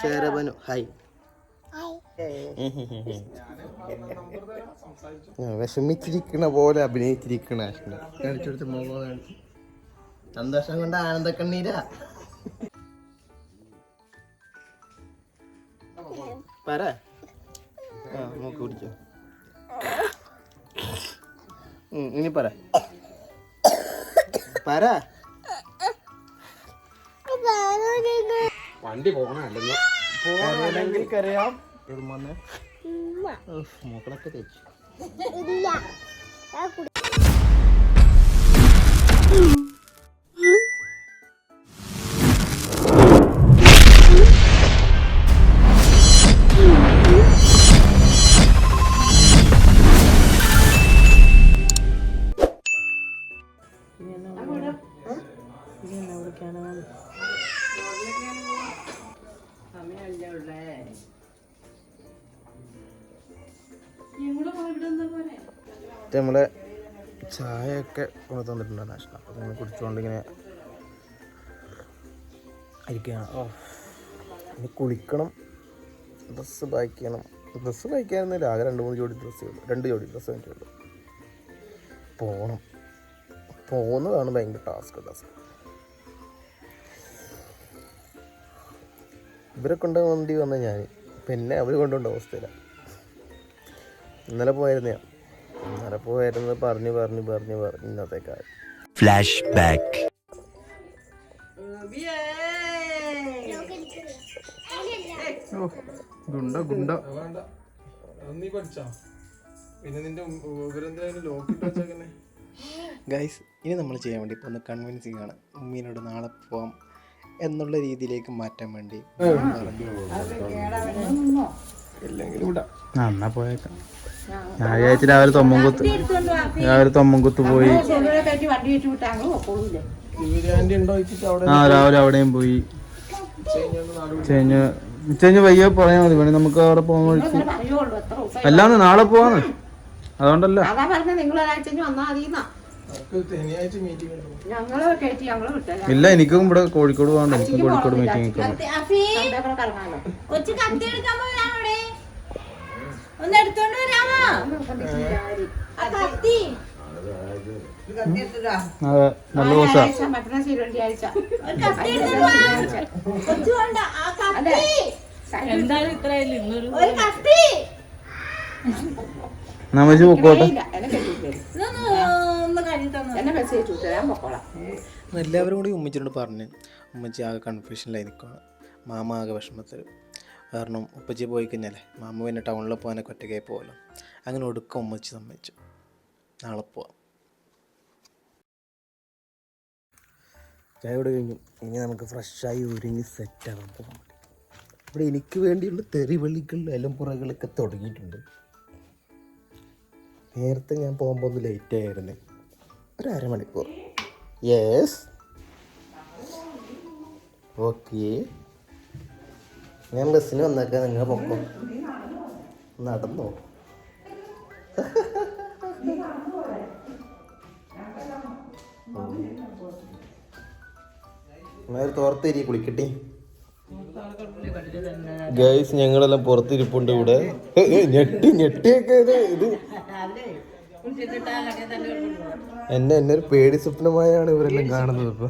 ശരബനു hi. വിഷമിച്ചിരിക്കണ പോലെ അഭിനയിച്ചിരിക്കണ കാണിച്ചെടുത്ത് മുഖം സന്തോഷം കൊണ്ട് ആനന്ദക്കണ്ണീരാ. പറ. മൂക്ക് കുടിച്ചോ. ഇനി പറ. പറ. വണ്ടി പോകണമെങ്കിൽ കരയാം. മൂക്കളൊക്കെ തേച്ചു. നമ്മളെ ചായയൊക്കെ കൊണ്ട് തന്നിട്ടുണ്ടായിരുന്നു നാശനം. അപ്പോൾ നമ്മൾ കുടിച്ചുകൊണ്ട് ഇങ്ങനെ ഇരിക്കുകയാണ്. ഇനി കുളിക്കണം, ഡ്രസ്സ് പാക്ക് ചെയ്യണം. ഡ്രസ്സ് പാക്ക് ചെയ്യാനൊന്നുമില്ല, ആകെ 2-3 ജോഡി ഡ്രസ്സേ ഉള്ളൂ. 2 ജോഡി ഡ്രസ്സ് വേണ്ടിയുള്ളൂ. പോകുന്നതാണ് ഭയങ്കര ടാസ്ക്. ഇവരെ കൊണ്ടുപോകേണ്ടി വന്ന ഞാൻ പിന്നെ അവർ കൊണ്ടുപോകേണ്ട അവസ്ഥയിലാണ്. ഇന്നലെ പോയിരുന്ന പറഞ്ഞു ഇന്നത്തേക്കാൾ ഫ്ലാഷ് ബാക്ക്. ഗൈസ്, ഇനി നമ്മൾ ചെയ്യാൻ വേണ്ടി ഇപ്പോൾ ഒന്ന് കൺവിൻസിങ് ആണ്. ഉമ്മീനോട് നാളെ പോവാം എന്നുള്ള രീതിയിലേക്ക് മാറ്റാൻ വേണ്ടി എന്നാ പോയേക്കാം. ഞാൻ വിചാരിച്ചു രാവിലെ തൊമ്മൻകുത്ത് പോയി. രാവിലെ അവിടെയും പോയി. ഉച്ചഞ്ഞ് വയ്യ പറയാൻ മതി. വേണേ നമുക്ക് അവിടെ പോകാൻ വിളിച്ച് അല്ലാന്ന് നാളെ പോവാന്ന്. അതുകൊണ്ടല്ല ഇല്ല, എനിക്കും ഇവിടെ കോഴിക്കോട് പോകണ്ട. എനിക്കും കോഴിക്കോട് മീറ്റിംഗ് അതെ, നല്ല ദിവസാ. നമജ് പൊക്കോട്ടെ. എല്ലാവരും കൂടി ഉമ്മച്ചിനോട് പറഞ്ഞ് ഉമ്മച്ചി ആകെ കൺഫ്യൂഷനിലായി നിൽക്കുകയാണ്. മാമ ആകെ വിഷമത്തിൽ. കാരണം ഉപ്പച്ചി പോയി കഴിഞ്ഞാലേ മാമ പിന്നെ ടൗണിൽ പോകാനൊക്കെ ഒറ്റയ്ക്കായി പോകുമല്ലോ. അങ്ങനെ ഒടുക്കം ഉമ്മച്ചി സമ്മതിച്ചു, നാളെ പോവാം. ചായ കൂടെ കഴിഞ്ഞു. ഇനി നമുക്ക് ഫ്രഷായി ഒരുങ്ങി സെറ്റാകാൻ പോകാൻ പറ്റും. ഇവിടെ എനിക്ക് വേണ്ടിയുള്ള തെറിവെള്ളികൾ എലമ്പുറകളൊക്കെ തുടങ്ങിയിട്ടുണ്ട്. നേരത്തെ ഞാൻ പോകുമ്പോൾ ഒന്ന് ലേറ്റ് ആയിരുന്നു, ഒരു അരമണിക്കൂർ. Yes, okay. ഞാൻ ബസ്സിന് വന്നേക്കാം, നിങ്ങൾ പൊക്കോ. നടന്നോ? തോർത്തിരി കുളിക്കട്ടെ. ഗൈസ്, ഞങ്ങളെല്ലാം പുറത്തിരിപ്പുണ്ട് ഇവിടെ. ഞെട്ടിയൊക്കെ ഇത് എന്നെ ഒരു പേടി സ്വപ്നമായാണ് ഇവരെല്ലാം കാണുന്നത് ഇപ്പൊ.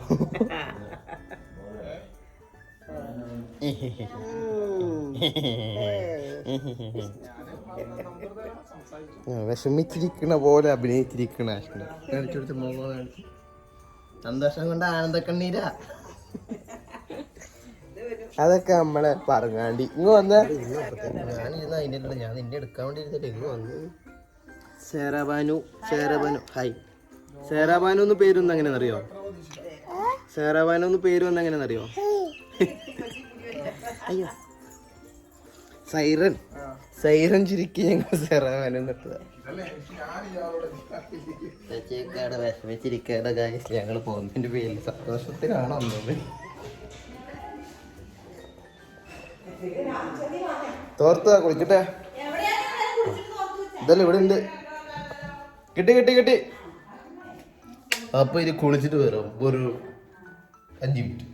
വിഷമിച്ചിരിക്കണ പോലെ അഭിനയിച്ചിരിക്കണ കാണിച്ചെടുത്ത് മുഖം കാണിച്ചു. സന്തോഷം കൊണ്ട് ആനന്ദക്കണ്ണീരാ. അതൊക്കെ നമ്മളെ പറഞ്ഞാണ്ടി ഇങ്ങ് വന്ന ഞാനിരുന്ന അതിൻ്റെ ഞാൻ നിന്നെ എടുക്കാൻ വേണ്ടി ഇരുന്നിട്ട് ഇങ്ങ് വന്നു. ശരബനു ഹായ്. ശരബനു എന്ന് പേരൊന്നും എങ്ങനെയാണെന്നറിയോ? ശരബനു എന്ന് പേര് വന്ന് എങ്ങനെയാണെന്നറിയോ? അയ്യോ, സൈറൻ ചുരുക്കി ഞങ്ങൾ ശരബനു നിർത്തുക. വിഷമിച്ചിരിക്കേണ്ട കാര്യം ഞങ്ങൾ പോകുന്നതിൻ്റെ പേരിൽ സന്തോഷത്തിലാണോ വന്നത്? തോർത്താ കുളിക്കട്ടെ. ഇതല്ല ഇവിടെ ഉണ്ട്. കിട്ടി. അപ്പൊ ഇത് കുളിച്ചിട്ട് വരും ഒരു 5 മിനിറ്റ്.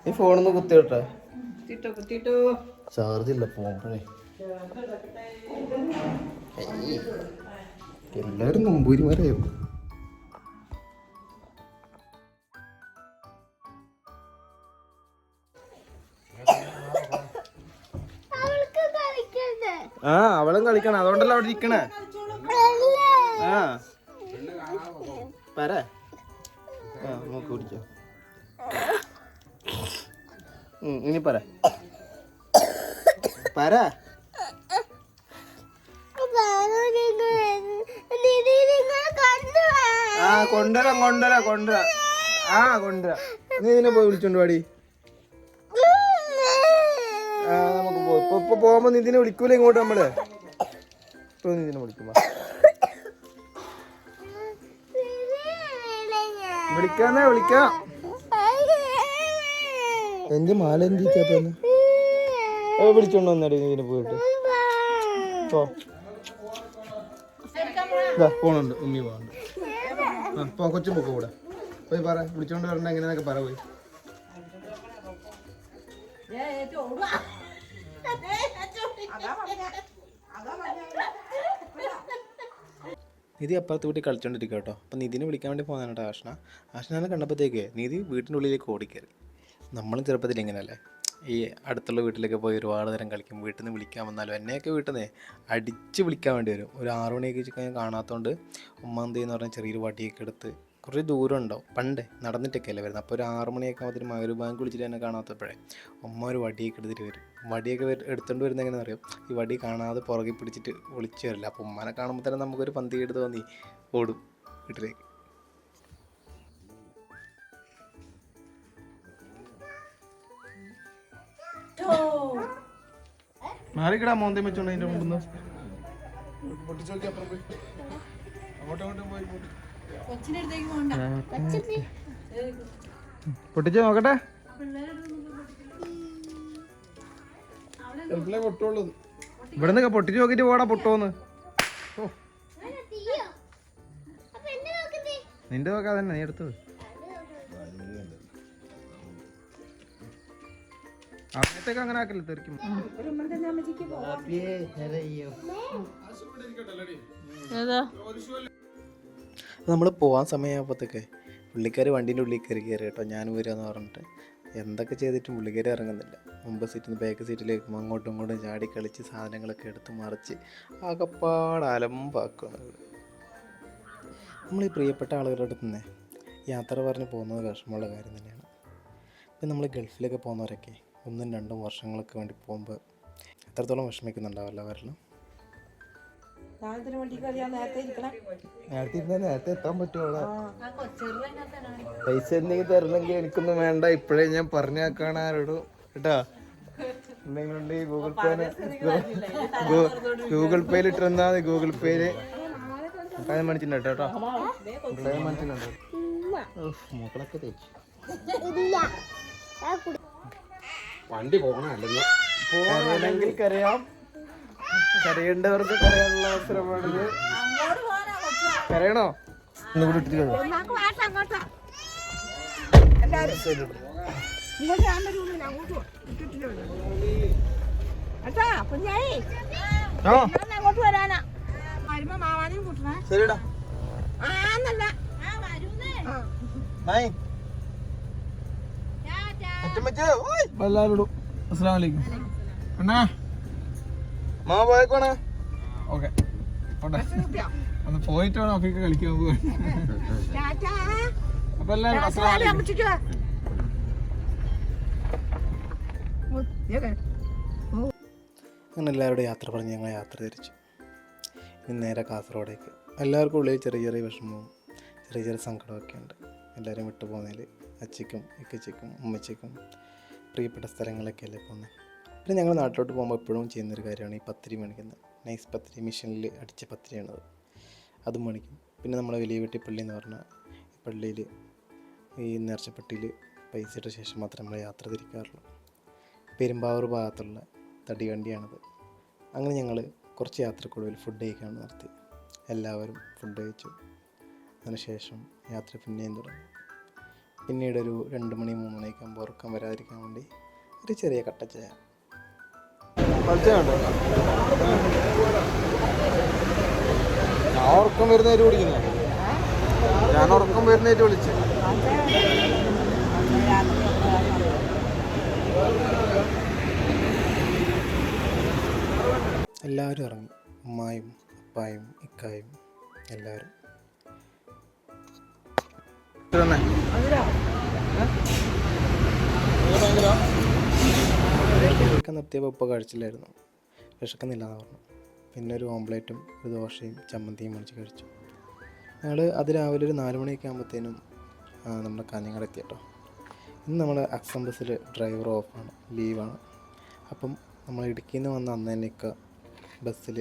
ഈ ഫോണൊന്ന് കുത്തിയോട്ടെ. ചാർജ് ഇല്ല പോകുമ്പോഴേ. എല്ലാവരും നമ്പൂരിമാരായോ? ആ അവളും കളിക്കണം, അതുകൊണ്ടല്ലോ അവിടെ ഇരിക്കണേ. ആ പറ, നോക്ക് കുടിച്ചോ. ഇനി പറ പറ. ആ കൊണ്ടുവരാം കൊണ്ടുവരാം കൊണ്ടുവരാം. ആ കൊണ്ടുവരാം. നീ ഇതിനെ പോയി വിളിച്ചോണ്ട് പാടി. ആ നമുക്ക് ഇപ്പൊ പോകുമ്പോ നിതിനെ വിളിക്കൂല ഇങ്ങോട്ട് നമ്മള്. ഇപ്പൊ നിതിനെ വിളിക്കുമ്പോ വിളിക്കാന്നേ വിളിക്കാം. എന്റെ മാല എന്ത് ചേപ്പന്ന് വിളിച്ചോണ്ട് വന്നടി ഇതിന് പോയിട്ട്. പോണുണ്ട് ഉമ്മി പോകണ്ട്. ആ കൊച്ചു പൊക്കോ കൂടെ പോയി പറ, വിളിച്ചോണ്ട് വരണ്ട എങ്ങനെയൊക്കെ പറ പോയി. നിധി അപ്പുറത്ത് വീട്ടിൽ കളിച്ചോണ്ടിരിക്കുക കേട്ടോ. അപ്പം നിധിനെ വിളിക്കാൻ വേണ്ടി പോകുന്നതാണ് കേട്ടോ ആഷ്ന. ആഷ്നെ കണ്ടപ്പോഴത്തേക്ക് നിധി വീട്ടിൻ്റെ ഉള്ളിലേക്ക് ഓടിക്കയറി. നമ്മളും ചെറുപ്പത്തിൽ ഇങ്ങനെയല്ലേ, ഈ അടുത്തുള്ള വീട്ടിലൊക്കെ പോയി ഒരുപാട് നേരം കളിക്കും. വീട്ടിൽ നിന്ന് വിളിക്കാൻ വന്നാലും എന്നെയൊക്കെ വീട്ടിൽ നിന്ന് അടിച്ച് വിളിക്കാൻ വേണ്ടി വരും. ഒരു 6 മണിയൊക്കെ ഞാൻ കാണാത്തതുകൊണ്ട് ഉമ്മാന്തി എന്ന് പറഞ്ഞാൽ ചെറിയൊരു വടിയൊക്കെ എടുത്ത്, കുറേ ദൂരം ഉണ്ടാവും, പണ്ടേ നടന്നിട്ടൊക്കെ അല്ലേ വരുന്നത്. അപ്പോൾ ഒരു 6 മണിയൊക്കെ ആകുമ്പോൾ മകരൂപ ബാങ്ക് വിളിച്ചിട്ട് എന്നെ കാണാത്തപ്പോഴേ ഉമ്മ ഒരു വടിയൊക്കെ എടുത്തിട്ട് വരും. വടിയൊക്കെ എടുത്തുകൊണ്ട് വരുന്നത് എങ്ങനെ അറിയാം, ഈ വടി കാണാതെ പുറകെ പിടിച്ചിട്ട് വിളിച്ചു വരില്ല. അപ്പോൾ ഉമ്മാനെ കാണുമ്പോൾ തന്നെ നമുക്കൊരു പന്തികേട് തോന്നി ഓടും വീട്ടിലേക്ക്. മാറിക്കിടാ മോന്തയും വെച്ചോണ്ട് അതിന്റെ മുമ്പ് പൊട്ടിച്ചു നോക്കി. അപ്പുറം പോയി അങ്ങോട്ടും പോയി പൊട്ടിച്ച് നോക്കട്ടെ. പൊട്ടുള്ളത് ഇവിടെ നിന്ന് പൊട്ടിച്ച് നോക്കിട്ട് പോടാ പൊട്ടോന്ന്. നിന്റെ നോക്കാതെ തന്നെ നീ എടുത്തത്. അങ്ങനത്തേക്ക് അങ്ങനെ ആക്കല്ലേ തെറിക്കും. നമ്മൾ പോകാൻ സമയമാകുമ്പോഴത്തേക്ക് പുള്ളിക്കാർ വണ്ടീൻ്റെ ഉള്ളിൽ കയറി കേട്ടോ, ഞാൻ വരികയെന്ന് പറഞ്ഞിട്ട്. എന്തൊക്കെ ചെയ്തിട്ടും പുള്ളിക്കാർ ഇറങ്ങുന്നില്ല. മുമ്പ് സീറ്റിൽ നിന്ന് ബാക്ക് സീറ്റിലേക്ക് അങ്ങോട്ടും ഇങ്ങോട്ടും ചാടി കളിച്ച് സാധനങ്ങളൊക്കെ എടുത്ത് മറിച്ച് ആകപ്പാട് അലമ്പാക്കുകയാണ്. നമ്മൾ ഈ പ്രിയപ്പെട്ട ആളുകളുടെ അടുത്ത് നിന്ന് യാത്ര പറഞ്ഞ് പോകുന്നത് വിഷമമുള്ള കാര്യം തന്നെയാണ്. ഇപ്പം നമ്മൾ ഗൾഫിലൊക്കെ പോകുന്നവരൊക്കെ 1-2 വർഷങ്ങൾക്ക് വേണ്ടി പോകുമ്പോൾ എത്രത്തോളം വിഷമിക്കുന്നുണ്ടാവില്ല അവരെല്ലാം. നേരത്തെ എത്താൻ പറ്റുമോ? പൈസ എന്തെങ്കിലും തരണമെങ്കിൽ എനിക്കൊന്നും വേണ്ട, ഇപ്പോഴേ ഞാൻ പറഞ്ഞേക്കാണ് ആരോടും കേട്ടാ. എന്തെങ്കിലും ഉണ്ടെങ്കിൽ ഗൂഗിൾ പേയിൽ ഇട്ടിരുന്നാ മതി. ഗൂഗിൾ പേയില് മനസ്സിലുണ്ട് കേട്ടോ, മനസ്സിലുണ്ട്. മക്കളൊക്കെ തേച്ചു വണ്ടി പോകണം. അല്ലെങ്കിൽ പോകണമെങ്കിൽ കരയാം, കരയേണ്ടവർക്ക് കരയാനുള്ള അവസരമാണിത്. കരയണോ? ഒന്നുകൂടി ഇട്ടിട്ട് ശരിടാ. എല്ലാവരോടും അസ്സലാമു അലൈക്കും. അണ്ണാ മാ പോയേക്കോണേ. ഓക്കെ ഒന്ന് പോയിട്ട് വേണം ഒക്കെ കളിക്കാൻ പോവാൻ. അപ്പൊ എല്ലാവരും അസ്സലാമു അലൈക്കും. അങ്ങനെ എല്ലാവരോടും യാത്ര പറഞ്ഞ് ഞങ്ങൾ യാത്ര തിരിച്ചു. ഇനി നേരെ കാസർഗോഡേക്ക്. എല്ലാവർക്കും ഉള്ളിൽ ചെറിയ ചെറിയ വിഷമവും ചെറിയ ചെറിയ സങ്കടമൊക്കെ ഉണ്ട്. എല്ലാവരും വിട്ടു പോകുന്നതിൽ അച്ചയ്ക്കും ഇക്കച്ചയ്ക്കും ഉമ്മച്ചയ്ക്കും പ്രിയപ്പെട്ട സ്ഥലങ്ങളൊക്കെയല്ലേ പോകുന്നത്. പിന്നെ ഞങ്ങൾ നാട്ടിലോട്ട് പോകുമ്പോൾ എപ്പോഴും ചെയ്യുന്നൊരു കാര്യമാണ് ഈ പത്തിരി മേടിക്കുന്നത്. നൈസ് പത്തിരി, മെഷീനിൽ അടിച്ച പത്തിരിയാണത്, അതും മേടിക്കും. പിന്നെ നമ്മുടെ വലിയ വീട്ടി പള്ളി എന്ന് പറഞ്ഞാൽ പള്ളിയിൽ ഈ നേർച്ചപ്പെട്ടിയിൽ പൈസ ഇട്ട ശേഷം മാത്രമേ നമ്മൾ യാത്ര തിരിക്കാറുള്ളൂ. പെരുമ്പാവൂർ ഭാഗത്തുള്ള തടിവണ്ടിയാണത്. അങ്ങനെ ഞങ്ങൾ കുറച്ച് യാത്രക്കൊടുവിൽ ഫുഡ് കഴിക്കാൻ നിർത്തി. എല്ലാവരും ഫുഡ് കഴിച്ചു. അതിനുശേഷം യാത്ര പിന്നെയും തുടങ്ങി. പിന്നീട് ഒരു 2 മണി 3 മണിയൊക്കെ ആകുമ്പോൾ ഉറക്കം വരാതിരിക്കാൻ വേണ്ടി ഒരു ചെറിയ കട്ട ചായ. ഞാൻ ഉറക്കം വരുന്നേറ്റ് വിളിക്കുന്നു. ഞാൻ ഉറക്കം വരുന്നേറ്റ് വിളിച്ചു. എല്ലാവരും ഇറങ്ങി, ഉമ്മായും അപ്പായും ഇക്കായും എല്ലാവരും. കഴിക്കാൻ നിർത്തിയപ്പോൾ ഉപ്പ കഴിച്ചില്ലായിരുന്നു, വിശക്കുന്നില്ലെന്ന് പറഞ്ഞു. പിന്നെ ഒരു ഓംപ്ലേറ്റും ഒരു ദോശയും ചമ്മന്തിയും മേടിച്ച് കഴിച്ചു. ഞങ്ങൾ അത് രാവിലെ ഒരു 4 മണിയൊക്കെ ആകുമ്പോഴത്തേനും നമ്മുടെ കാഞ്ഞങ്ങാട് എത്തി കേട്ടോ. ഇന്ന് നമ്മൾ അക്സം ബസ്സിൽ ഡ്രൈവർ ഓഫാണ്, ലീവാണ്. അപ്പം നമ്മൾ ഇടുക്കിയിൽ നിന്ന് വന്ന അന്ന് തന്നെയൊക്കെ ബസ്സിൽ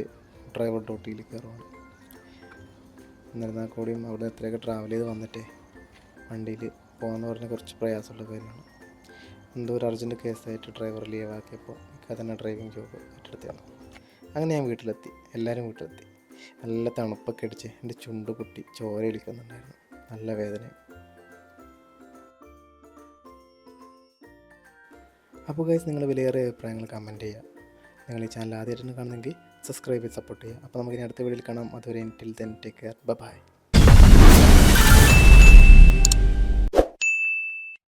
ഡ്രൈവർ ഡ്യൂട്ടിയിൽ കയറുവാണ്. എന്നിരുന്നാൽ കൂടിയും അവിടെ എത്രയൊക്കെ ട്രാവൽ ചെയ്ത് വന്നിട്ടേ വണ്ടിയിൽ പോകാമെന്ന് പറഞ്ഞാൽ കുറച്ച് പ്രയാസമുള്ള കാര്യമാണ്. എന്തോ ഒരു അർജൻറ്റ് കേസായിട്ട് ഡ്രൈവർ ലീവാക്കിയപ്പോൾ എനിക്ക് തന്നെ ഡ്രൈവിംഗ് ജോബ് ഏറ്റെടുത്തതാണ്. അങ്ങനെ ഞാൻ വീട്ടിലെത്തി, എല്ലാവരും വീട്ടിലെത്തി. നല്ല തണുപ്പൊക്കെ അടിച്ച് എൻ്റെ ചുണ്ട് പൊട്ടി ചോര ഒലിക്കുന്നുണ്ടായിരുന്നു, നല്ല വേദന. അപ്പോൾ ഗൈസ്, നിങ്ങൾ വിലയേറിയ അഭിപ്രായങ്ങൾ കമൻറ്റ് ചെയ്യുക. നിങ്ങൾ ഈ ചാനൽ ആദ്യമായിട്ടാണ് കാണുന്നെങ്കിൽ സബ്സ്ക്രൈബ് ചെയ്ത് സപ്പോർട്ട് ചെയ്യുക. അപ്പോൾ നമുക്കിനി അടുത്ത വീഡിയോയിൽ കാണാം. അതുവരെ till then take care, by.